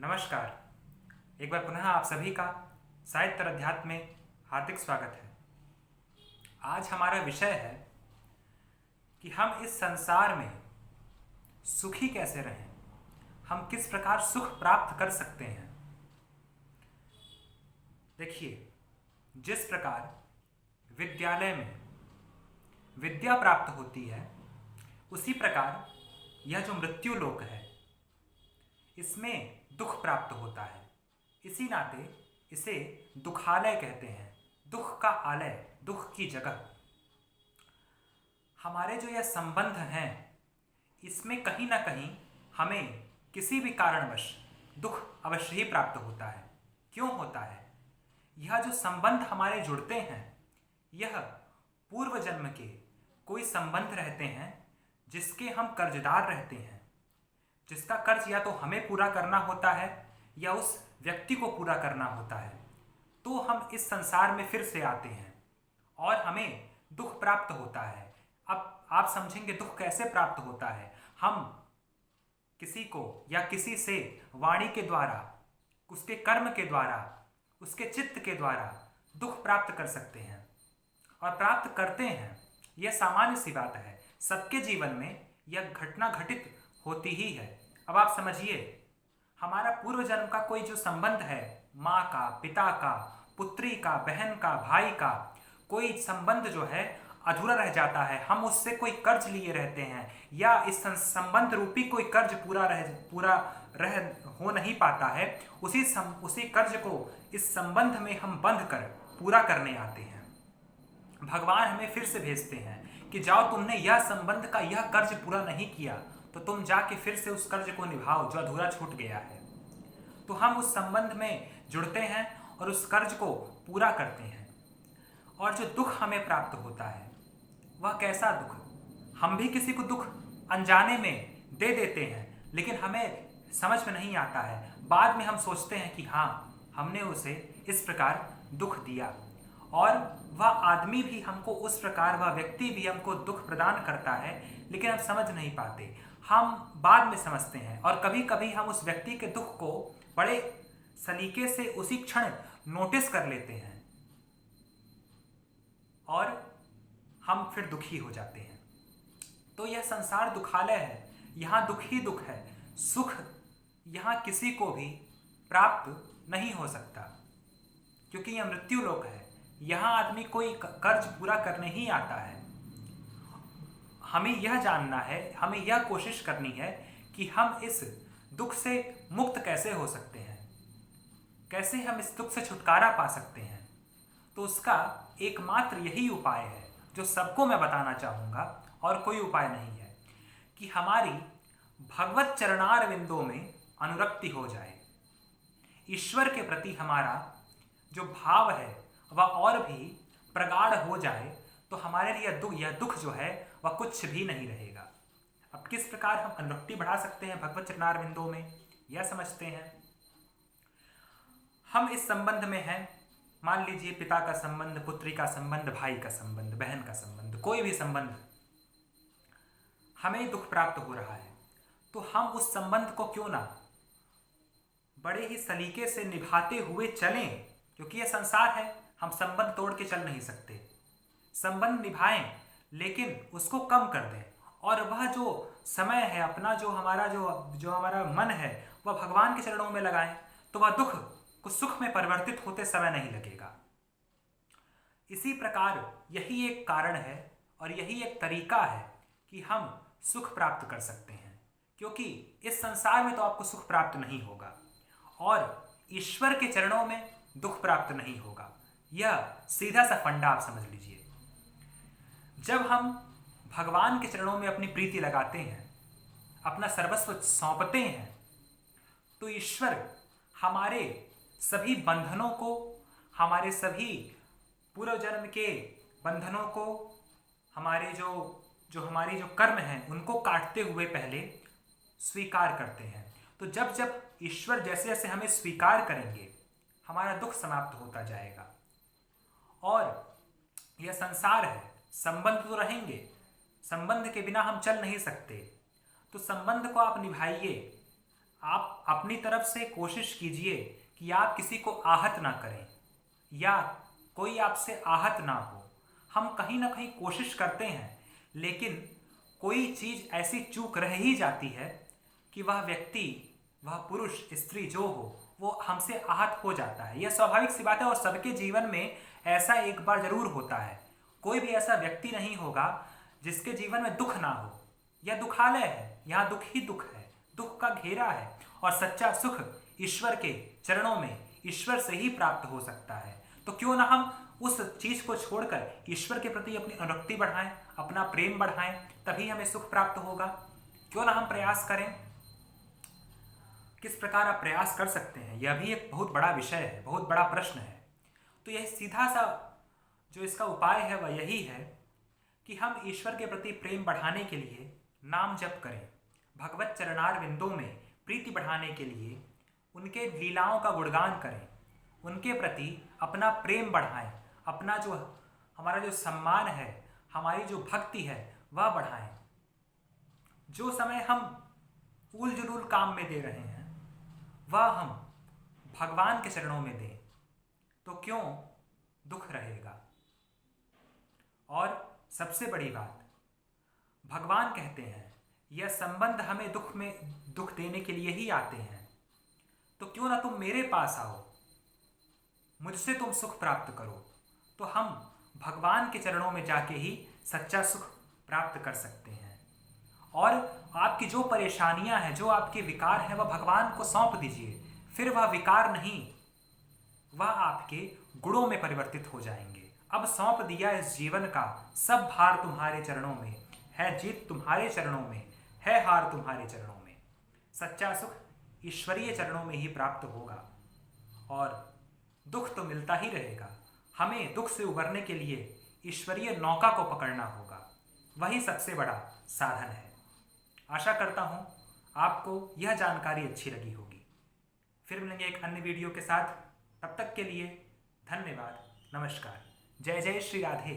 नमस्कार। एक बार पुनः आप सभी का साहित्य और अध्यात्म में हार्दिक स्वागत है। आज हमारा विषय है कि हम इस संसार में सुखी कैसे रहें, हम किस प्रकार सुख प्राप्त कर सकते हैं। देखिए, जिस प्रकार विद्यालय में विद्या प्राप्त होती है, उसी प्रकार यह जो मृत्यु लोक है, इसमें दुख प्राप्त होता है। इसी नाते इसे दुखालय कहते हैं, दुख का आलय, दुख की जगह। हमारे जो यह संबंध हैं, इसमें कहीं ना कहीं हमें किसी भी कारणवश दुख अवश्य ही प्राप्त होता है। क्यों होता है? यह जो संबंध हमारे जुड़ते हैं, यह पूर्व जन्म के कोई संबंध रहते हैं जिसके हम कर्जदार रहते हैं, जिसका कर्ज या तो हमें पूरा करना होता है या उस व्यक्ति को पूरा करना होता है। तो हम इस संसार में फिर से आते हैं और हमें दुख प्राप्त होता है। अब आप समझेंगे दुख कैसे प्राप्त होता है। हम किसी को या किसी से वाणी के द्वारा, उसके कर्म के द्वारा, उसके चित्त के द्वारा दुख प्राप्त कर सकते हैं और प्राप्त करते हैं। यह सामान्य सी बात है, सबके जीवन में यह घटना घटित होती ही है। अब आप समझिए, हमारा पूर्व जन्म का कोई जो संबंध है, माँ का, पिता का, पुत्री का, बहन का, भाई का, कोई संबंध जो है अधूरा रह जाता है। हम उससे कोई कर्ज लिए रहते हैं या इस संबंध रूपी कोई कर्ज पूरा रह हो नहीं पाता है। उसी कर्ज को इस संबंध में हम बंध कर पूरा करने आते हैं। भगवान हमें फिर से भेजते हैं कि जाओ, तुमने यह संबंध का यह कर्ज पूरा नहीं किया, तो तुम जाके फिर से उस कर्ज को निभाओ जो अधूरा छूट गया है। तो हम उस संबंध में जुड़ते हैं और उस कर्ज को पूरा करते हैं। और जो दुख हमें प्राप्त होता है, वह कैसा दुख? हम भी किसी को दुख अनजाने में दे देते हैं, लेकिन हमें समझ में नहीं आता है। बाद में हम सोचते हैं कि हाँ, हमने उसे इस प्रकार दुख दिया, और वह आदमी भी हमको उस प्रकार, वह व्यक्ति भी हमको दुख प्रदान करता है, लेकिन हम समझ नहीं पाते। हम बाद में समझते हैं और कभी कभी हम उस व्यक्ति के दुख को बड़े सलीके से उसी क्षण नोटिस कर लेते हैं और हम फिर दुखी हो जाते हैं। तो यह संसार दुखालय है, यहाँ दुख ही दुख है। सुख यहाँ किसी को भी प्राप्त नहीं हो सकता, क्योंकि यह मृत्यु लोक है। यहाँ आदमी कोई कर्ज पूरा करने ही आता है। हमें यह जानना है, हमें यह कोशिश करनी है कि हम इस दुख से मुक्त कैसे हो सकते हैं, कैसे हम इस दुख से छुटकारा पा सकते हैं। तो उसका एकमात्र यही उपाय है जो सबको मैं बताना चाहूँगा, और कोई उपाय नहीं है, कि हमारी भगवत चरणारविंदों में अनुरक्ति हो जाए। ईश्वर के प्रति हमारा जो भाव है वह और भी प्रगाढ़ हो जाए, तो हमारे लिए यह दुख जो है वह कुछ भी नहीं रहेगा। अब किस प्रकार हम अनुरक्ति बढ़ा सकते हैं भगवत चरणारविंदों में, यह समझते हैं। हम इस संबंध में हैं, मान लीजिए पिता का संबंध, पुत्री का संबंध, भाई का संबंध, बहन का संबंध, कोई भी संबंध, हमें दुख प्राप्त हो रहा है, तो हम उस संबंध को क्यों ना बड़े ही सलीके से निभाते हुए चलें। क्योंकि यह संसार है, हम संबंध तोड़ के चल नहीं सकते। संबंध निभाएं, लेकिन उसको कम कर दें, और वह जो समय है अपना, जो हमारा मन है, वह भगवान के चरणों में लगाएं, तो वह दुख को सुख में परिवर्तित होते समय नहीं लगेगा। इसी प्रकार यही एक कारण है और यही एक तरीका है कि हम सुख प्राप्त कर सकते हैं। क्योंकि इस संसार में तो आपको सुख प्राप्त नहीं होगा, और ईश्वर के चरणों में दुख प्राप्त नहीं होगा। यह सीधा सा फंडा आप समझ लीजिए। जब हम भगवान के चरणों में अपनी प्रीति लगाते हैं, अपना सर्वस्व सौंपते हैं, तो ईश्वर हमारे सभी बंधनों को, हमारे सभी पूर्व जन्म के बंधनों को, हमारी जो कर्म हैं, उनको काटते हुए पहले स्वीकार करते हैं। तो जब जब ईश्वर जैसे जैसे हमें स्वीकार करेंगे, हमारा दुख समाप्त होता जाएगा। और यह संसार है, संबंध तो रहेंगे, संबंध के बिना हम चल नहीं सकते। तो संबंध को आप निभाइए, आप अपनी तरफ से कोशिश कीजिए कि आप किसी को आहत ना करें या कोई आपसे आहत ना हो। हम कहीं ना कहीं कोशिश करते हैं, लेकिन कोई चीज़ ऐसी चूक रह ही जाती है कि वह व्यक्ति, वह पुरुष स्त्री जो हो, वो हमसे आहत हो जाता है। यह स्वाभाविक सी बात है और सबके जीवन में ऐसा एक बार जरूर होता है। कोई भी ऐसा व्यक्ति नहीं होगा जिसके जीवन में दुख ना हो। यह दुखालय है, यहाँ दुख ही दुख है, दुख का घेरा है। और सच्चा सुख ईश्वर के चरणों में, ईश्वर से ही प्राप्त हो सकता है। तो क्यों ना हम उस चीज को छोड़कर ईश्वर के प्रति अपनी अनुरक्ति बढ़ाएं, अपना प्रेम बढ़ाएं, तभी हमें सुख प्राप्त होगा। क्यों ना हम प्रयास करें। किस प्रकार आप प्रयास कर सकते हैं, यह भी एक बहुत बड़ा विषय है, बहुत बड़ा प्रश्न है। तो यह सीधा सा जो इसका उपाय है वह यही है कि हम ईश्वर के प्रति प्रेम बढ़ाने के लिए नाम जप करें, भगवत चरणार विंदों में प्रीति बढ़ाने के लिए उनके लीलाओं का गुणगान करें, उनके प्रति अपना प्रेम बढ़ाएं, अपना जो हमारा जो सम्मान है, हमारी जो भक्ति है वह बढ़ाएं। जो समय हम उल जुलूल काम में दे रहे हैं वह हम भगवान के चरणों में दें, तो क्यों दुख रहेगा। और सबसे बड़ी बात, भगवान कहते हैं यह संबंध हमें दुख देने के लिए ही आते हैं, तो क्यों ना तुम मेरे पास आओ, मुझसे तुम सुख प्राप्त करो। तो हम भगवान के चरणों में जाके ही सच्चा सुख प्राप्त कर सकते हैं। और आपकी जो परेशानियां हैं, जो आपके विकार हैं, वह भगवान को सौंप दीजिए। फिर वह विकार नहीं, वह आपके गुणों में परिवर्तित हो जाएंगे। अब सौंप दिया इस जीवन का सब भार तुम्हारे चरणों में है, जीत तुम्हारे चरणों में है, हार तुम्हारे चरणों में। सच्चा सुख ईश्वरीय चरणों में ही प्राप्त होगा और दुख तो मिलता ही रहेगा। हमें दुख से उबरने के लिए ईश्वरीय नौका को पकड़ना होगा, वही सबसे बड़ा साधन है। आशा करता हूँ आपको यह जानकारी अच्छी लगी होगी। फिर मिलेंगे एक अन्य वीडियो के साथ, तब तक के लिए धन्यवाद, नमस्कार, जय जय श्री राधे।